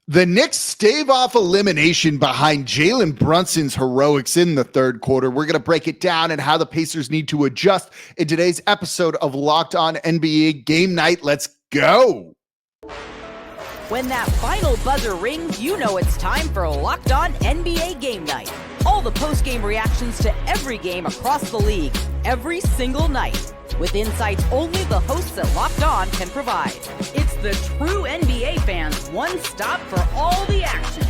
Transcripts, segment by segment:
The Knicks stave off elimination behind Jalen Brunson's heroics in the third quarter. We're going to break it down and how the Pacers need to adjust in today's episode of Locked On NBA Game Night. Let's go. When that final buzzer rings, you know it's time for Locked On NBA Game Night. All the post-game reactions to every game across the league, every single night, with insights only the hosts at Locked On can provide. It's the true NBA fans' one stop for all the action.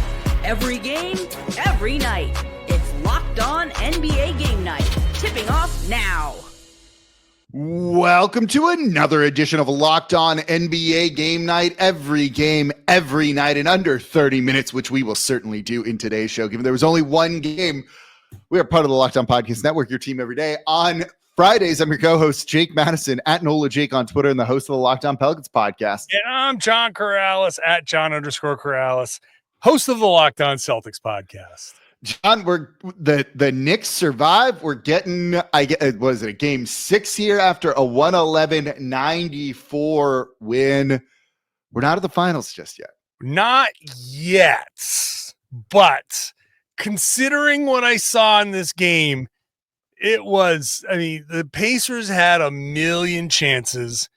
Every game, every night. It's Locked On NBA Game Night. Tipping off now. Welcome to another edition of Locked On NBA Game Night. Every game, every night in under 30 minutes, which we will certainly do in today's show. Given there was only one game, we are part of the Locked On Podcast Network, your team every day. On Fridays, I'm your co-host, Jake Madison, at Nola Jake on Twitter, and the host of the Locked On Pelicans podcast. And I'm John Karalis, at John_Karalis, host of the Locked On Celtics podcast. John, we're the Knicks survive. We're getting, was it a game 6 here after a 111-94 win? We're not at the finals just yet. Not yet, but considering what I saw in this game, the Pacers had a million chances.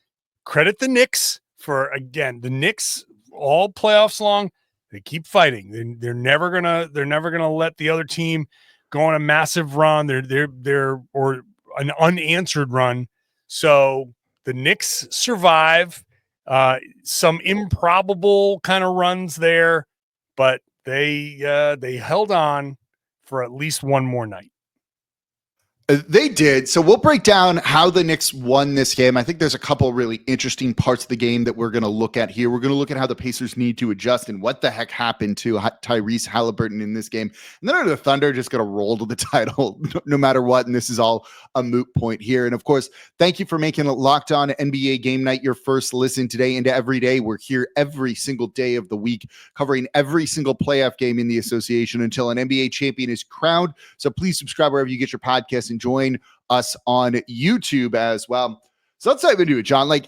Credit the Knicks for, again, the Knicks all playoffs long. They keep fighting. They're never gonna let the other team go on a massive run. They're or an unanswered run. So the Knicks survive. Some improbable kind of runs there, but they held on for at least one more night. They did. So we'll break down how the Knicks won this game. I think there's a couple really interesting parts of the game that we're going to look at here. We're going to look at how the Pacers need to adjust and what the heck happened to Tyrese Haliburton in this game. And then are the Thunder just going to roll to the title no matter what? And this is all a moot point here. And of course, thank you for making it Locked On NBA Game Night your first listen today into every day. We're here every single day of the week, covering every single playoff game in the association until an NBA champion is crowned. So please subscribe wherever you get your podcasts and join us on YouTube as well. So let's dive into it, John. Like,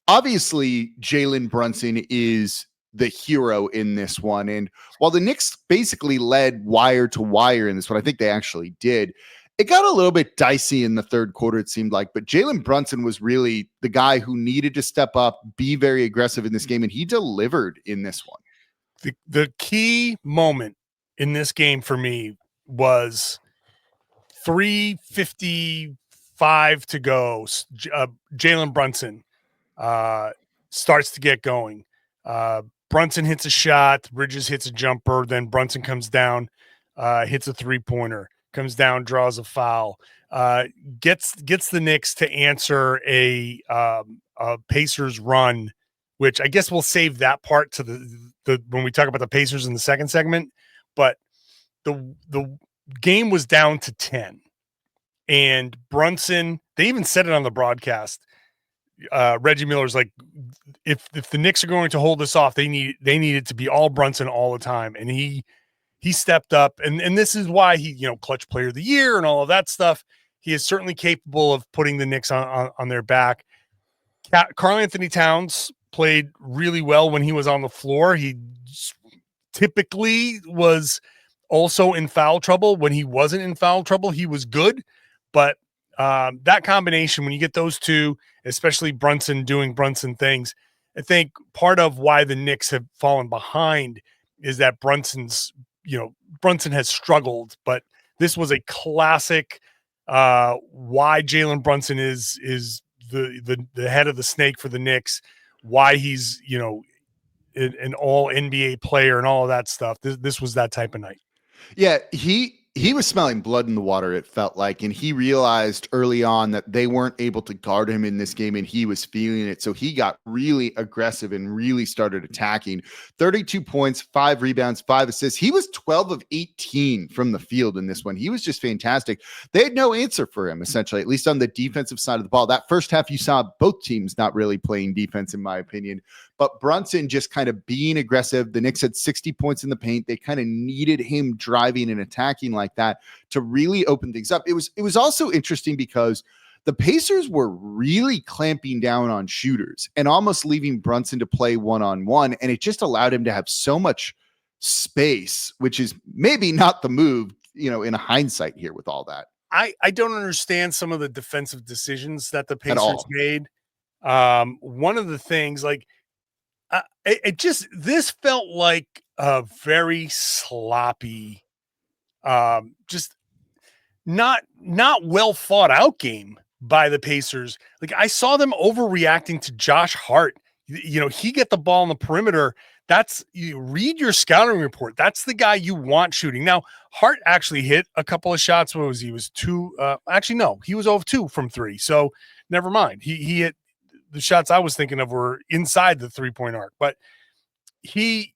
obviously, Jalen Brunson is the hero in this one. And while the Knicks basically led wire to wire in this one, I think they actually did. It got a little bit dicey in the third quarter, it seemed like. But Jalen Brunson was really the guy who needed to step up, be very aggressive in this game, and he delivered in this one. The key moment in this game for me was 3:55 to go. Jalen Brunson starts to get going. Brunson hits a shot. Bridges hits a jumper. Then Brunson comes down, hits a three-pointer, comes down, draws a foul, gets the Knicks to answer a Pacers run, which I guess we'll save that part to the when we talk about the Pacers in the second segment. But the game was down to 10, and Brunson, they even said it on the broadcast. Reggie Miller's like, if the Knicks are going to hold this off, they need it to be all Brunson all the time. And he stepped up, and this is why he, clutch player of the year and all of that stuff. He is certainly capable of putting the Knicks on their back. Karl-Anthony Towns played really well when he was on the floor. He typically was also in foul trouble. When he wasn't in foul trouble, he was good. But that combination, when you get those two, especially Brunson doing Brunson things, I think part of why the Knicks have fallen behind is that Brunson has struggled. But this was a classic why Jalen Brunson is the head of the snake for the Knicks, why he's, an all NBA player and all of that stuff. This was that type of night. Yeah, he was smelling blood in the water, it felt like, and he realized early on that they weren't able to guard him in this game, and he was feeling it. So he got really aggressive and really started attacking. 32 points, 5 rebounds, 5 assists. He was 12 of 18 from the field in this one. He was just fantastic. They had no answer for him, essentially, at least on the defensive side of the ball. That first half, you saw both teams not really playing defense, in my opinion. But Brunson just kind of being aggressive. The Knicks had 60 points in the paint. They kind of needed him driving and attacking like that to really open things up. It was also interesting because the Pacers were really clamping down on shooters and almost leaving Brunson to play one-on-one. And it just allowed him to have so much space, which is maybe not the move, in hindsight here with all that. I don't understand some of the defensive decisions that the Pacers made. One of the things, this felt like a very sloppy, just not well thought out game by the Pacers. Like, I saw them overreacting to Josh Hart. He get the ball on the perimeter. You read your scouting report. That's the guy you want shooting. Now, Hart actually hit a couple of shots. What was he? Was two? Actually, no, he was 0 of 2 from 3. So never mind. He hit the shots I was thinking of were inside the 3-point arc, but he's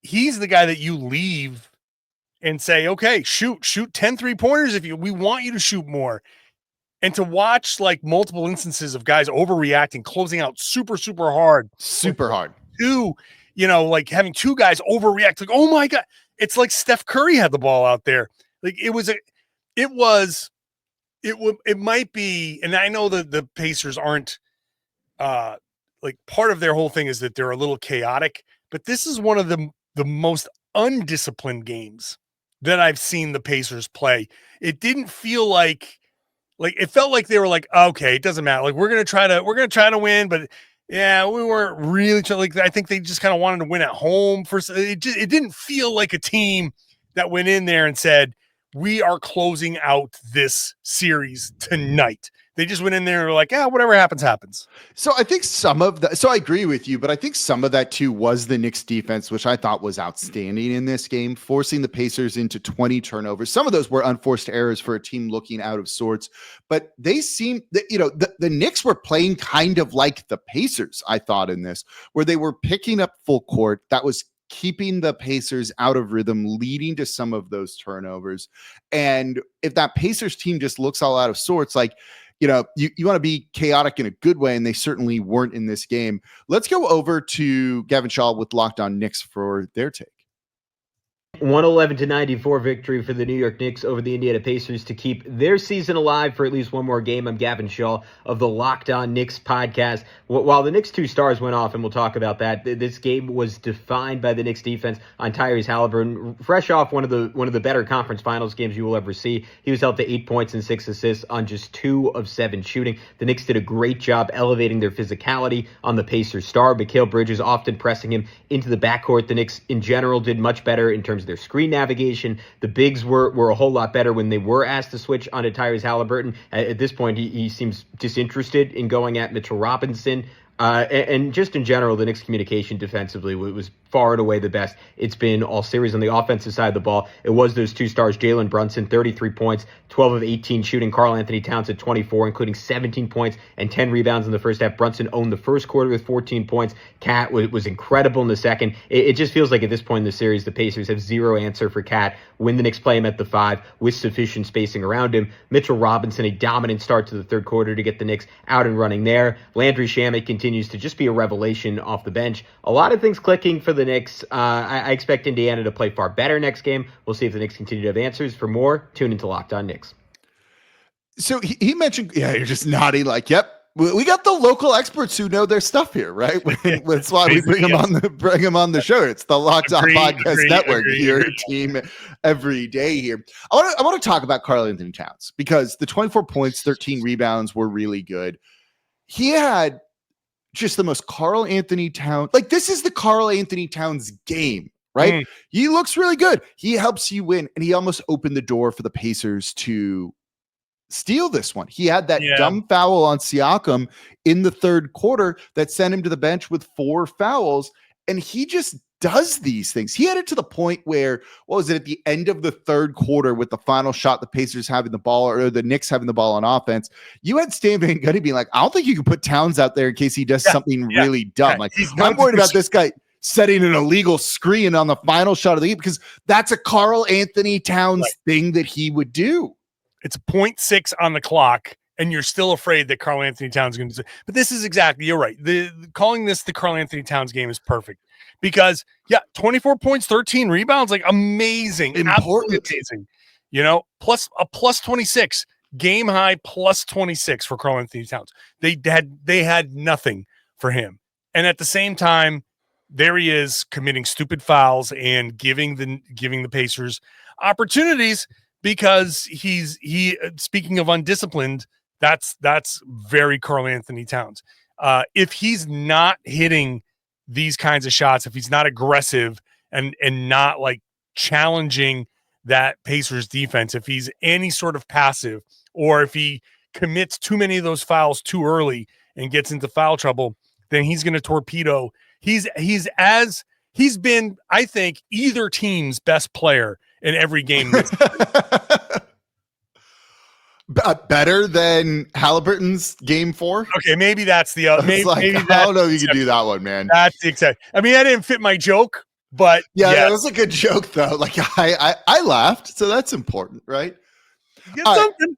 the guy that you leave and say, okay, shoot 10 3-pointers. We want you to shoot more. And to watch multiple instances of guys overreacting, closing out super, super hard. Having two guys overreact, oh my God, it's like Steph Curry had the ball out there. It might be, and I know that the Pacers aren't part of their whole thing is that they're a little chaotic, but this is one of the most undisciplined games that I've seen the Pacers play. It didn't feel like it felt like they were okay, it doesn't matter. We're going to try to win, but yeah, we weren't really I think they just kind of wanted to win at home first. It didn't feel like a team that went in there and said, we are closing out this series tonight. They just went in there and were like, yeah, whatever happens, happens. So I think I agree with you, but I think some of that too was the Knicks defense, which I thought was outstanding in this game, forcing the Pacers into 20 turnovers. Some of those were unforced errors for a team looking out of sorts, but they seemed that, the Knicks were playing kind of like the Pacers, I thought, in this, where they were picking up full court. That was keeping the Pacers out of rhythm, leading to some of those turnovers. And if that Pacers team just looks all out of sorts, you want to be chaotic in a good way, and they certainly weren't in this game. Let's go over to Gavin Shaw with Locked On Knicks for their take. 111-94 victory for the New York Knicks over the Indiana Pacers to keep their season alive for at least one more game. I'm Gavin Shaw of the Locked On Knicks podcast. While the Knicks' 2 stars went off, and we'll talk about that, this game was defined by the Knicks defense on Tyrese Haliburton. Fresh off one of the better conference finals games you will ever see. He was held to 8 points and 6 assists on just 2 of 7 shooting. The Knicks did a great job elevating their physicality on the Pacers star. Mikal Bridges often pressing him into the backcourt. The Knicks in general did much better in terms of their screen navigation. The bigs were a whole lot better when they were asked to switch onto Tyrese Haliburton. At this point, he seems disinterested in going at Mitchell Robinson. And just in general, the Knicks' communication defensively was far and away the best it's been all series. On the offensive side of the ball, it was those 2 stars, Jalen Brunson, 33 points, 12 of 18 shooting. Karl-Anthony Towns at 24, including 17 points and 10 rebounds in the first half. Brunson owned the first quarter with 14 points. Cat was incredible in the second. It just feels like at this point in the series, the Pacers have zero answer for Cat when the Knicks play him at the 5 with sufficient spacing around him. Mitchell Robinson, a dominant start to the third quarter to get the Knicks out and running there. Landry Shamet continues to just be a revelation off the bench. A lot of things clicking for the Knicks. I expect Indiana to play far better next game. We'll see if the Knicks continue to have answers. For more, tune into Locked On Knicks. So he mentioned, you're just nodding yep. We got the local experts who know their stuff here, right? That's why we bring them on the show. It's the Locked On Podcast Network, your team every day here. I want to talk about Karl-Anthony Towns because the 24 points, 13 rebounds were really good. He had just the most Karl-Anthony Towns. This is the Karl-Anthony Towns game, right? He looks really good. He helps you win, and he almost opened the door for the Pacers to steal this one. He had that dumb foul on Siakam in the third quarter that sent him to the bench with 4 fouls, and he just does these things. He had it to the point where, what was it, at the end of the third quarter with the final shot, the Pacers having the ball, or the Knicks having the ball on offense, you had Stave Van Gundy being like, I don't think you can put Towns out there in case he does something really dumb. I'm worried about this guy setting an illegal screen on the final shot of the game because that's a Karl-Anthony Towns thing that he would do. It's 0.6 on the clock, and you're still afraid that Karl-Anthony Towns is going to do. But this is exactly, you're right. Calling this the Karl-Anthony Towns game is perfect because, 24 points, 13 rebounds, amazing, important, amazing. Plus a plus 26. game high plus 26 for Karl-Anthony Towns. They had nothing for him. And at the same time, there he is committing stupid fouls and giving the Pacers opportunities because he speaking of undisciplined, that's very Karl-Anthony Towns. If he's not hitting these kinds of shots, if he's not aggressive and not like challenging that Pacers defense, if he's any sort of passive, or if he commits too many of those fouls too early and gets into foul trouble, then he's going to torpedo. He's been, I think, either team's best player in every game. Better than Haliburton's game 4. Okay, maybe that's the maybe I don't know if you can do that one, man. That's the exception. I mean, that didn't fit my joke, but yeah, that was a good joke though. Like I laughed, so that's important, right? Something.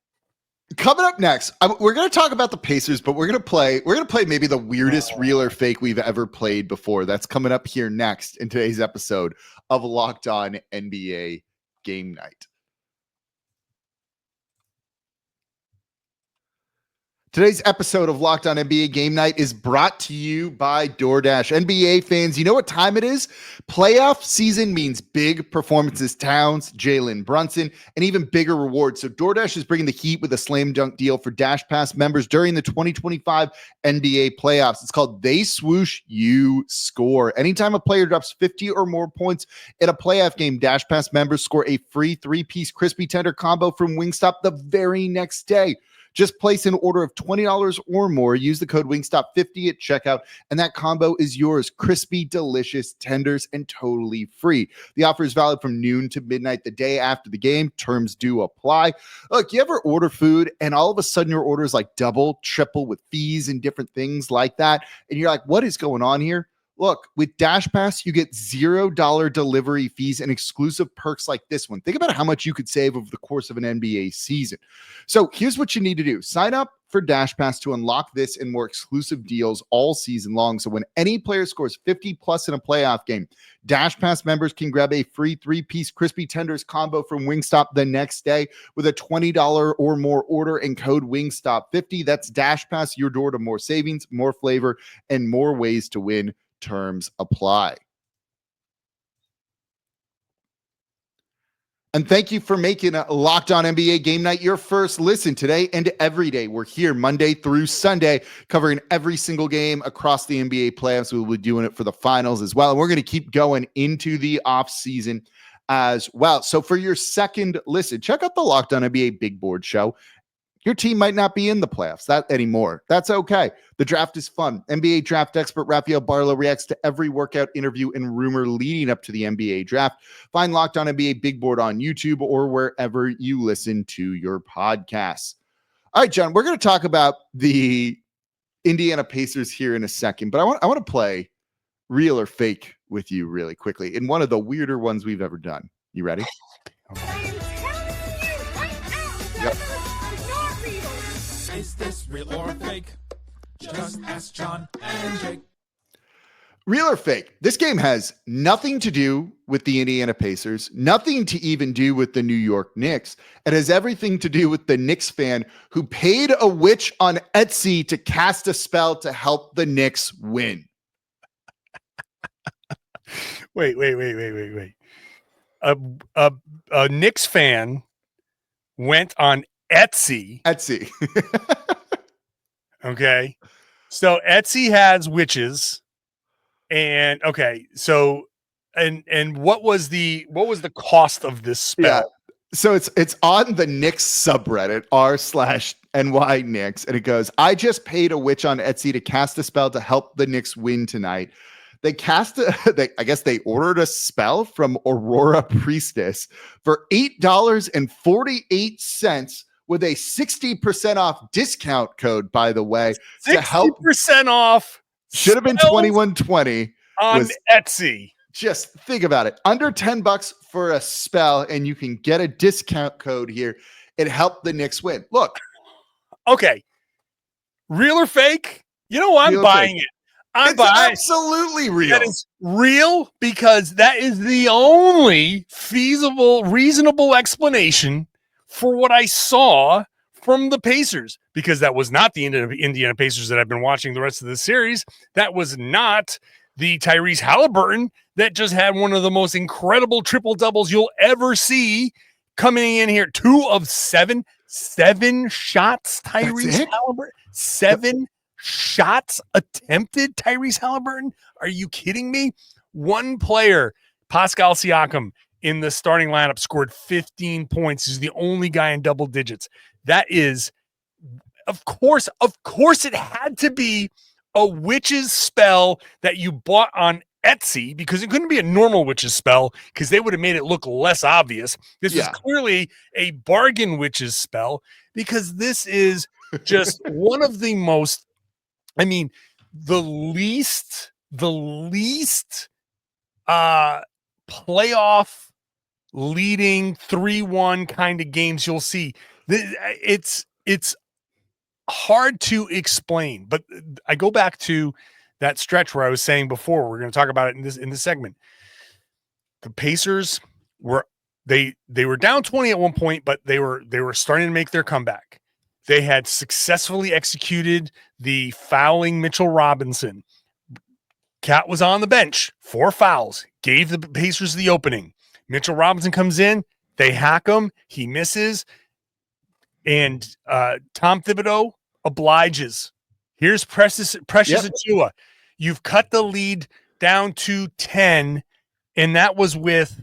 Coming up next, we're going to talk about the Pacers, but we're going to play maybe the weirdest real or fake we've ever played before. That's coming up here next in today's episode of Locked On NBA Game Night. Today's episode of Locked On NBA Game Night is brought to you by DoorDash. NBA fans, you know what time it is? Playoff season means big performances. Towns, Jalen Brunson, and even bigger rewards. So DoorDash is bringing the heat with a slam dunk deal for Dash Pass members during the 2025 NBA playoffs. It's called They Swoosh, You Score. Anytime a player drops 50 or more points in a playoff game, Dash Pass members score a free 3-piece crispy tender combo from Wingstop the very next day. Just place an order of $20 or more. Use the code Wingstop50 at checkout, and that combo is yours. Crispy, delicious, tenders, and totally free. The offer is valid from noon to midnight the day after the game. Terms do apply. Look, you ever order food and all of a sudden your order is like double, triple with fees and different things like that, and you're like, what is going on here? Look, with Dash Pass, you get $0 delivery fees and exclusive perks like this one. Think about how much you could save over the course of an NBA season. So here's what you need to do. Sign up for Dash Pass to unlock this and more exclusive deals all season long. So when any player scores 50 plus in a playoff game, Dash Pass members can grab a free 3-piece crispy tenders combo from Wingstop the next day with a $20 or more order and code Wingstop50. That's Dash Pass, your door to more savings, more flavor, and more ways to win. Terms apply. And thank you for making a Locked On NBA Game Night your first listen today and every day. We're here Monday through Sunday covering every single game across the NBA playoffs. We'll be doing it for the finals as well. And we're going to keep going into the off season as well. So for your second listen, check out the Locked On NBA Big Board Show. Your team might not be in the playoffs anymore. That's okay. The draft is fun. NBA draft expert Rafael Barlow reacts to every workout, interview, and rumor leading up to the NBA draft. Find Locked On NBA Big Board on YouTube or wherever you listen to your podcasts. All right, John, we're going to talk about the Indiana Pacers here in a second, but I want to play real or fake with you really quickly in one of the weirder ones we've ever done. You ready? Yep. Is this real or fake? Just ask John and Jake. Real or fake? This game has nothing to do with the Indiana Pacers, nothing to even do with the New York Knicks. It has everything to do with the Knicks fan who paid a witch on Etsy to cast a spell to help the Knicks win. Wait. A Knicks fan went on Etsy. Okay. So Etsy has witches. And okay, so and what was the cost of this spell? Yeah. So it's on the Knicks subreddit r/NY Knicks, and it goes, I just paid a witch on Etsy to cast a spell to help the Knicks win tonight. They I guess they ordered a spell from Aurora Priestess for $8.48 with a 60% off discount code, by the way. 60% off. Should have been $21.20 on Etsy. Just think about it. Under $10 for a spell, and you can get a discount code here. It helped the Knicks win. Look. Okay. Real or fake? You know what? I'm buying it. It's absolutely real. That is real because that is the only feasible, reasonable explanation for what I saw from the Pacers, because that was not the Indiana Pacers that I've been watching the rest of the series. That was not the Tyrese Haliburton that just had one of the most incredible triple doubles you'll ever see, coming in here. 2 of 7 shots. Tyrese Haliburton, 7 shots attempted. Tyrese Haliburton. Are you kidding me? One player, Pascal Siakam, in the starting lineup scored 15 points. He's the only guy in double digits. That is, of course it had to be a witch's spell that you bought on Etsy, because it couldn't be a normal witch's spell because they would have made it look less obvious. This is clearly a bargain witch's spell, because this is just one of the most, I mean, the least playoff leading 3-1 kind of games you'll see. It's hard to explain, but I go back to that stretch where I was saying before, we're going to talk about it in this segment. The Pacers were they were down 20 at one point, but they were starting to make their comeback. They had successfully executed the fouling Mitchell Robinson. Cat was on the bench, 4 fouls, gave the Pacers the opening. Mitchell Robinson comes in, they hack him, he misses, and Tom Thibodeau obliges. Here's Precious Achiuwa. You've cut the lead down to 10, and that was with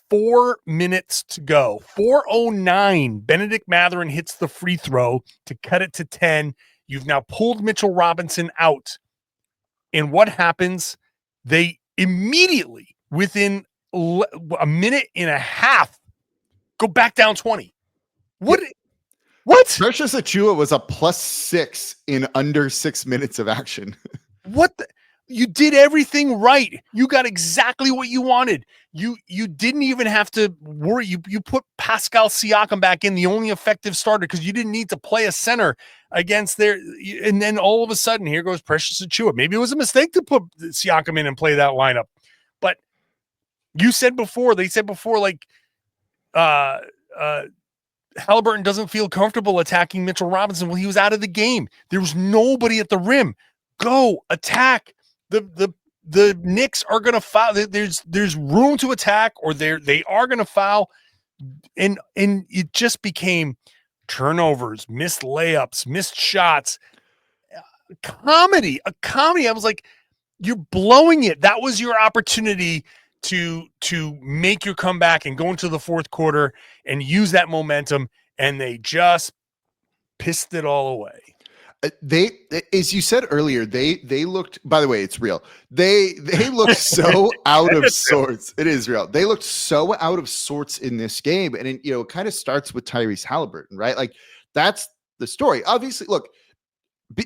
4 minutes to go. 4:09. Benedict Mathurin hits the free throw to cut it to 10. You've now pulled Mitchell Robinson out. And what happens? They immediately, within a minute and a half, go back down 20. What? Precious Achiuwa was a +6 in under 6 minutes of action. What? You did everything right. You got exactly what you wanted. You didn't even have to worry. You put Pascal Siakam back in, the only effective starter, because you didn't need to play a center against their. And then all of a sudden, here goes Precious Achiuwa. Maybe it was a mistake to put Siakam in and play that lineup, but they said before, like, Haliburton doesn't feel comfortable attacking Mitchell Robinson. Well, he was out of the game. There was nobody at the rim. Go attack. The Knicks are going to foul. There's room to attack, or they are going to foul, and it just became turnovers, missed layups, missed shots, a comedy. I was like, you're blowing it. That was your opportunity to make your comeback and go into the fourth quarter and use that momentum, and they just pissed it all away. They, as you said earlier, they looked, by the way, it's real. They looked so out of sorts. It is real. They looked so out of sorts in this game. And it kind of starts with Tyrese Haliburton, right? Like, that's the story. Obviously, look,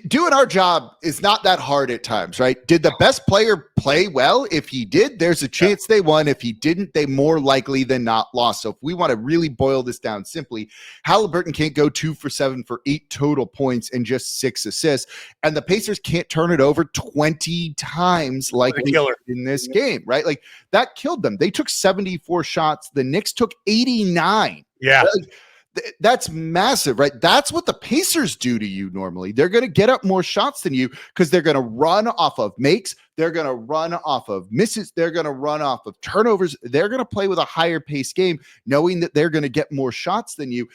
doing our job is not that hard at times, right? Did the best player play well? If he did, there's a chance they won. If he didn't, they more likely than not lost. So if we want to really boil this down simply, Haliburton can't go 2 for 7 for 8 total points and just 6 assists. And the Pacers can't turn it over 20 times like they did in this game, right? Like, that killed them. They took 74 shots. The Knicks took 89. Yeah. That's massive, right? That's what the Pacers do to you normally. They're going to get up more shots than you because they're going to run off of makes. They're going to run off of misses. They're going to run off of turnovers. They're going to play with a higher pace game, knowing that they're going to get more shots than you.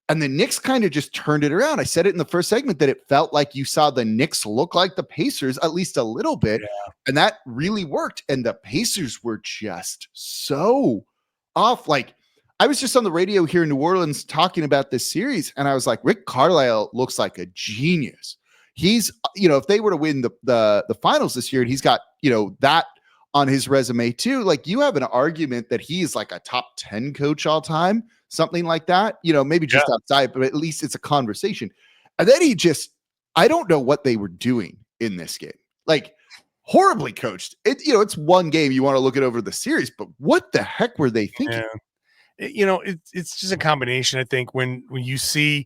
And the Knicks kind of just turned it around. I said it in the first segment that it felt like you saw the Knicks look like the Pacers at least a little bit. Yeah. And that really worked. And the Pacers were just so off. Like, I was just on the radio here in New Orleans talking about this series, and I was like, Rick Carlisle looks like a genius. He's, if they were to win the finals this year, and he's got, that on his resume too, like, you have an argument that he's like a top 10 coach all time, something like that, maybe just outside, but at least it's a conversation. And then I don't know what they were doing in this game. Like, horribly coached. It's one game. You want to look it over the series, but what the heck were they thinking? Yeah. It's just a combination. I think when you see,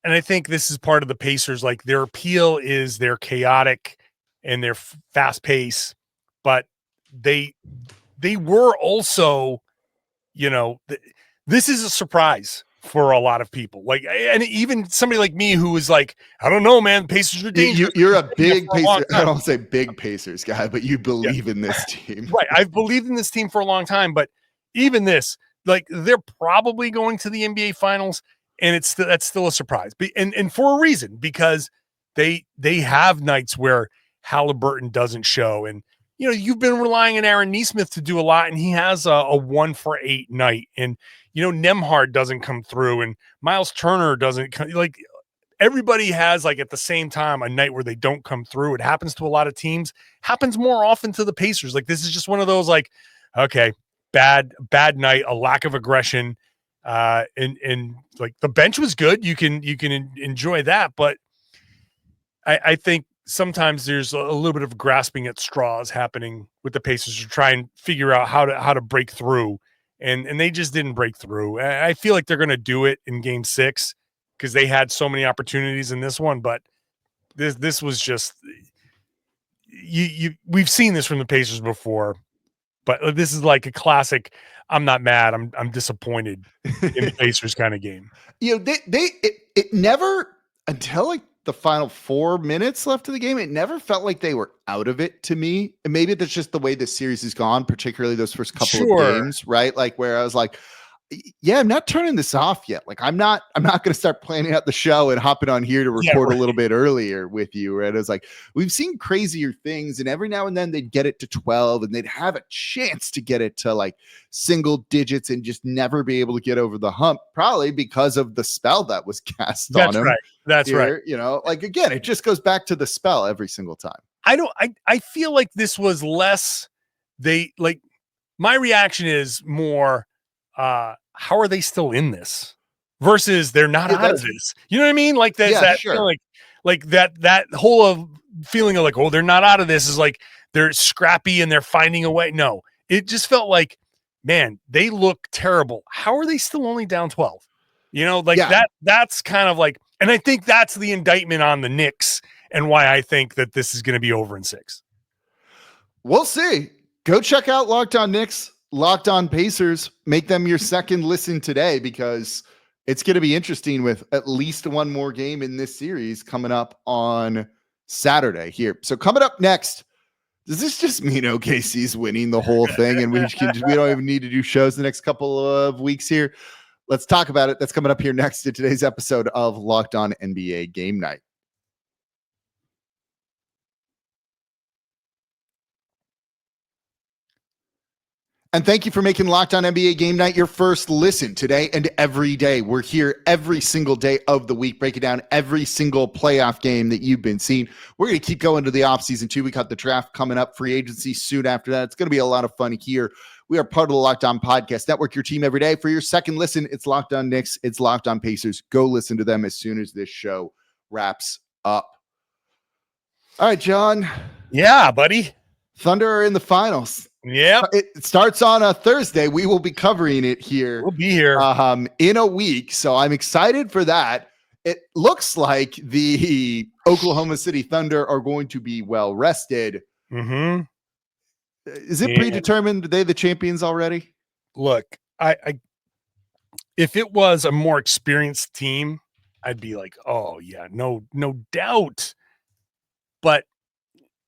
and I think this is part of the Pacers, like, their appeal is their chaotic and their fast pace, but they were also, this is a surprise for a lot of people. Like, and even somebody like me who was like, I don't know, man, Pacers are dangerous. You're a big Pacers. I time. don't say big Pacers guy, but you believe in this team. Right. I've believed in this team for a long time, but even this, like, they're probably going to the NBA finals, and that's still a surprise. And for a reason, because they have nights where Haliburton doesn't show. And, you know, you've been relying on Aaron Nesmith to do a lot, and he has a 1-for-8 night. And, you know, Nembhard doesn't come through, and Miles Turner doesn't come. Like, everybody has, like, at the same time, a night where they don't come through. It happens to a lot of teams, happens more often to the Pacers. Like, this is just one of those, like, okay, bad night, a lack of aggression. And like, the bench was good. You can enjoy that, but I think sometimes there's a little bit of grasping at straws happening with the Pacers to try and figure out how to break through. And they just didn't break through. I feel like they're going to do it in Game 6 because they had so many opportunities in this one, but this was just we've seen this from the Pacers before, but this is like a classic. I'm not mad. I'm disappointed in the Pacers kind of game. You know, it never, until like the final 4 minutes left of the game, it never felt like they were out of it to me. And maybe that's just the way the series has gone, particularly those first couple of games, right? Like, where I was like, yeah, I'm not turning this off yet. Like, I'm not going to start planning out the show and hopping on here to record a little bit earlier with you. Right. It was like, we've seen crazier things, and every now and then they'd get it to 12 and they'd have a chance to get it to like single digits and just never be able to get over the hump, probably because of the spell that was cast on him. That's right. You know, like, again, it just goes back to the spell every single time. I feel like this was less, my reaction is more, how are they still in this versus they're not out of this? You know what I mean? Like that sure. like that whole feeling of like, oh, they're not out of this is like they're scrappy and they're finding a way. No, it just felt like, man, they look terrible. How are they still only down 12? You know, like that's kind of like, and I think that's the indictment on the Knicks and why I think that this is going to be over in 6. We'll see. Go check out Locked On Knicks, Locked On Pacers. Make them your second listen today, because it's going to be interesting with at least one more game in this series coming up on Saturday here. So coming up next, does this just mean OKC's winning the whole thing and we don't even need to do shows the next couple of weeks here? Let's talk about it. That's coming up here next in today's episode of Locked On NBA Game Night. And thank you for making Locked On NBA Game Night your first listen today and every day. We're here every single day of the week, breaking down every single playoff game that you've been seeing. We're going to keep going to the offseason too. We got the draft coming up, free agency soon after that. It's going to be a lot of fun here. We are part of the Locked On Podcast Network, your team every day. For your second listen, it's Locked On Knicks, it's Locked On Pacers. Go listen to them as soon as this show wraps up. All right, John. Yeah, buddy. Thunder are in the finals. Yeah, it starts on a Thursday. We will be covering it here. We'll be here in a week, so I'm excited for that. It looks like the Oklahoma City Thunder are going to be well rested. Mm-hmm. Is it predetermined? Are they the champions already? Look, I if it was a more experienced team, I'd be like, oh yeah, no doubt. But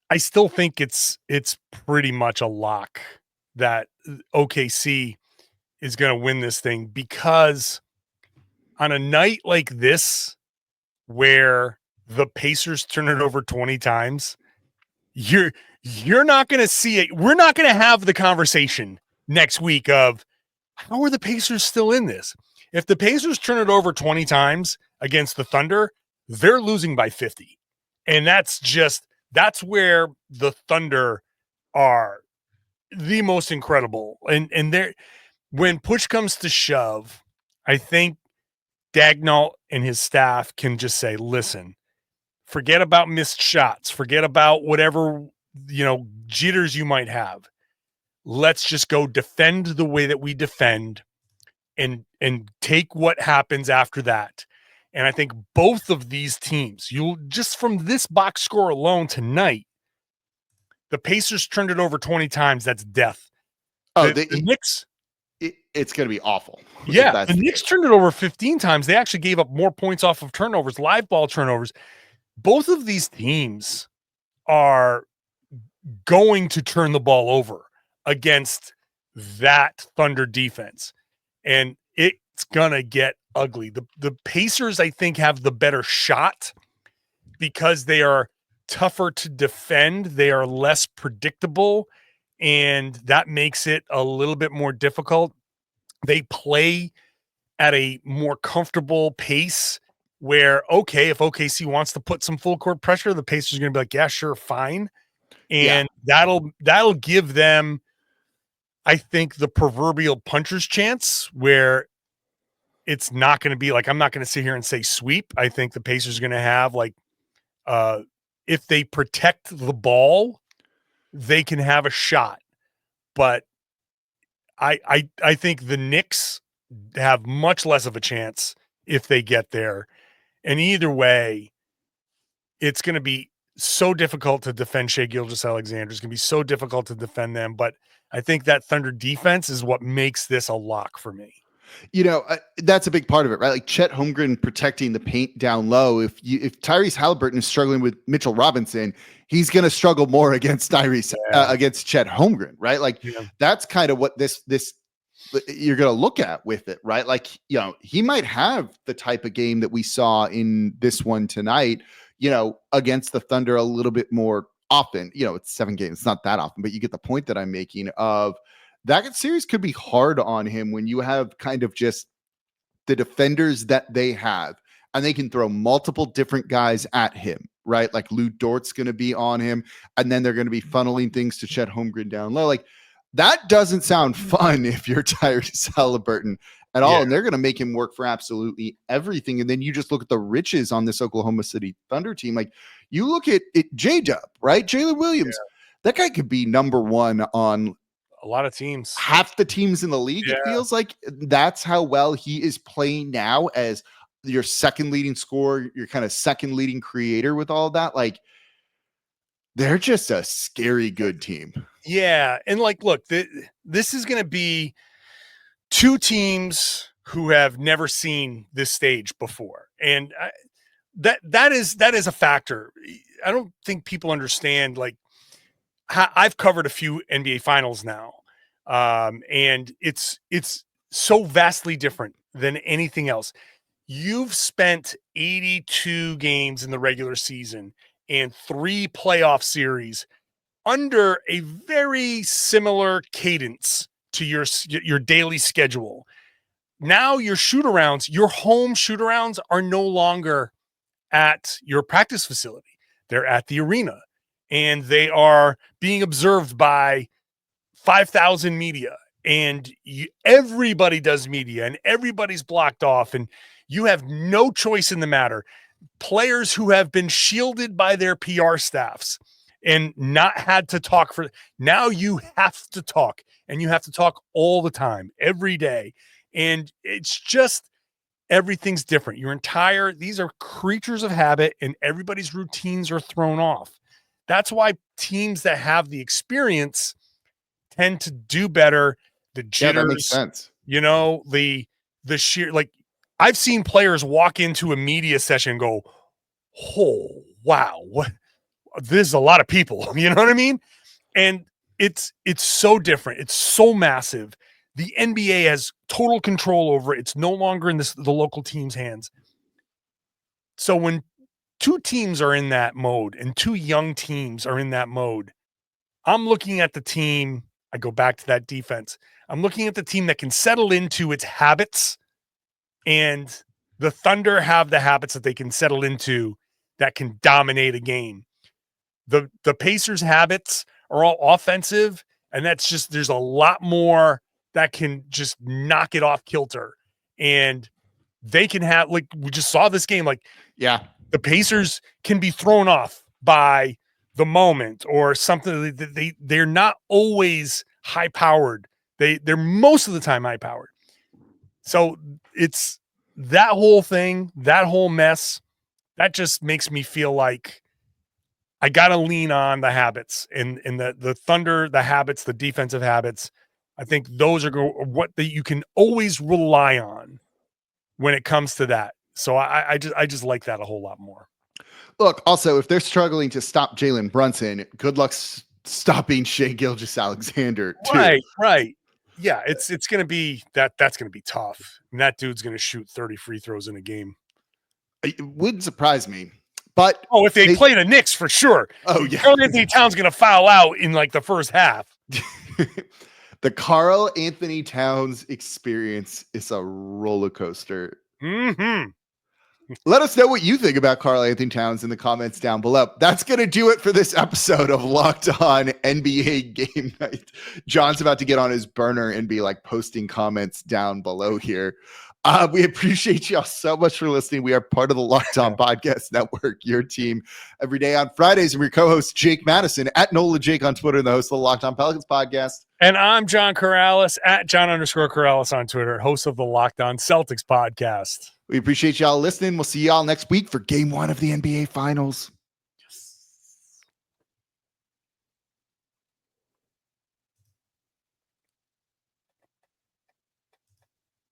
I still think it's pretty much a lock that OKC is going to win this thing, because on a night like this where the Pacers turn it over 20 times, you're not going to see it. We're not going to have the conversation next week of how are the Pacers still in this? If the Pacers turn it over 20 times against the Thunder, they're losing by 50. And that's where the Thunder are the most incredible. And they're, when push comes to shove, I think Dagnall and his staff can just say, listen, forget about missed shots, forget about whatever, jitters you might have. Let's just go defend the way that we defend and take what happens after that. And I think both of these teams, you'll just from this box score alone tonight, the Pacers turned it over 20 times. That's death. Oh, the Knicks. it's going to be awful. Yeah, the Knicks turned it over 15 times. They actually gave up more points off of turnovers, live ball turnovers. Both of these teams are going to turn the ball over against that Thunder defense. And it's going to get ugly. The Pacers, I think, have the better shot because they are tougher to defend. They are less predictable, and that makes it a little bit more difficult. They play at a more comfortable pace where, okay, if OKC wants to put some full court pressure, the Pacers are going to be like, yeah, sure, fine. And that'll give them, I think, the proverbial puncher's chance where it's not going to be like, I'm not going to sit here and say sweep. I think the Pacers are going to have like, if they protect the ball, they can have a shot. But I think the Knicks have much less of a chance if they get there. And either way, it's going to be so difficult to defend Shai Gilgeous-Alexander. It's going to be so difficult to defend them. But I think that Thunder defense is what makes this a lock for me. You know, that's a big part of it, right? Like Chet Holmgren protecting the paint down low. If Tyrese Haliburton is struggling with Mitchell Robinson, he's going to struggle more against against Chet Holmgren, right? Like that's kind of what this you're going to look at with it, right? Like, you know, he might have the type of game that we saw in this one tonight, you know, against the Thunder a little bit more often. You know, it's 7 games. It's not that often, but you get the point that I'm making of that series could be hard on him when you have kind of just the defenders that they have, and they can throw multiple different guys at him, right? Like Lou Dort's going to be on him, and then they're going to be funneling things to Chet Holmgren down low. Like that doesn't sound fun if you're Tyrese Haliburton at all. And they're going to make him work for absolutely everything. And then you just look at the riches on this Oklahoma City Thunder team. Like you look at it, J-Dub, right? Jalen Williams, that guy could be number one on a lot of teams, half the teams in the league. It feels like that's how well he is playing now as your second leading scorer, your kind of second leading creator with all of that. Like they're just a scary good team. Yeah. And like, look, this is going to be two teams who have never seen this stage before. And that is a factor. I don't think people understand, like, I've covered a few NBA finals now. And it's so vastly different than anything else. You've spent 82 games in the regular season and 3 playoff series under a very similar cadence to your daily schedule. Now your shoot-arounds, your home shoot-arounds are no longer at your practice facility. They're at the arena, and they are being observed by 5,000 media, and everybody does media, and everybody's blocked off, and you have no choice in the matter. Players who have been shielded by their PR staffs and not had to talk for now, you have to talk, and you have to talk all the time, every day. And it's just, everything's different. These are creatures of habit, and everybody's routines are thrown off. That's why teams that have the experience tend to do better. The jitters, that makes sense. You know, the sheer, like I've seen players walk into a media session and go, oh, wow, what? This is a lot of people. You know what I mean? And it's so different. It's so massive. The NBA has total control over it. It's no longer in the local team's hands. So when two teams are in that mode and two young teams are in that mode, I'm looking at the team. I go back to that defense. I'm looking at the team that can settle into its habits, and the Thunder have the habits that they can settle into that can dominate a game. The Pacers' habits are all offensive, and that's just, there's a lot more that can just knock it off kilter. And they can have, like we just saw this game, like, the Pacers can be thrown off by the moment or something. They're not always high powered. They're most of the time high powered. So it's that whole thing, that whole mess, that just makes me feel like I got to lean on the habits and the Thunder, the habits, the defensive habits I think those are what you can always rely on when it comes to that. So I just like that a whole lot more. Look, also, if they're struggling to stop Jalen Brunson, good luck stopping Shai Gilgeous-Alexander too. Right. Yeah, it's going to be that's going to be tough. And that dude's going to shoot 30 free throws in a game. It wouldn't surprise me. But if they play the Knicks, for sure. Oh, yeah. Karl-Anthony Towns going to foul out in like the first half. The Karl-Anthony Towns experience is a roller coaster. Mm-hmm. Let us know what you think about Karl-Anthony Towns in the comments down below. That's going to do it for this episode of Locked On NBA Game Night. John's about to get on his burner and be like posting comments down below here. We appreciate y'all so much for listening. We are part of the Locked On Podcast Network, your team every day on Fridays. And we're co-host Jake Madison at Nola Jake on Twitter and the host of the Locked On Pelicans podcast. And I'm John Karalis at John_Karalis on Twitter, host of the Locked On Celtics podcast. We appreciate y'all listening. We'll see y'all next week for Game 1 of the NBA Finals.